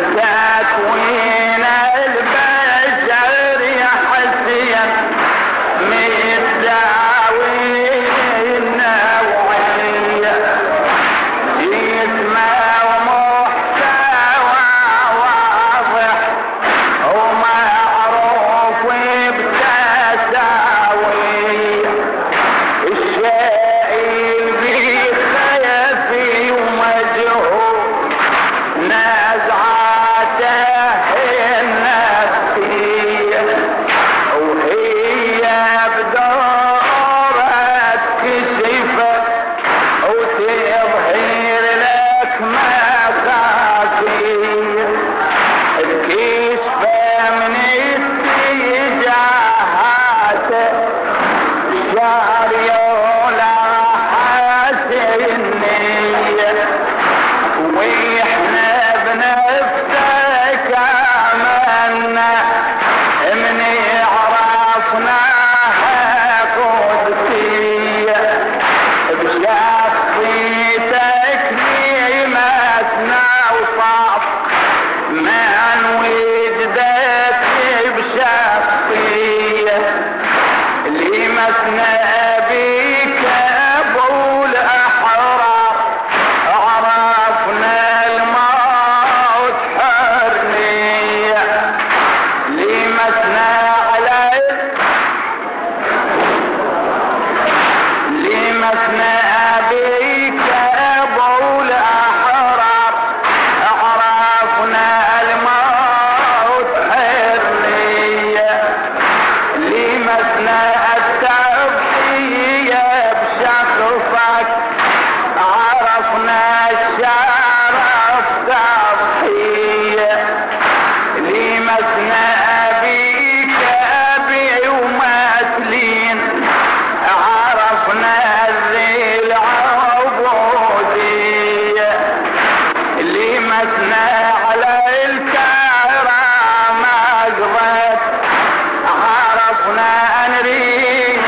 تكوين البشر يا حسين متداوي النوعية جسمه ومحتوى واضح ومعروف بتساوية الشيء بخيفي ومجهول نزعته النفسية وهي بدورها تكشفك وتظهر لك مخافية الكشفة من اتجاهاته شعر يولع حسينية واحنا بنفتك عملنا من عرفناها قدسية بشخصيتك نعمتنا وصعب من وجدت بشخصية لمسنا بك ابو الاحرار عرفنا الموت حرية لمسنا بك ابو الاحرار عرفنا الموت حرية لمسنا التضحية بشخصك عرفنا الشرف تضحية لمسنا بك ابي ومثلين عرفنا الذل عبودية لمسنا على الكرامة قضت عرفنا نريد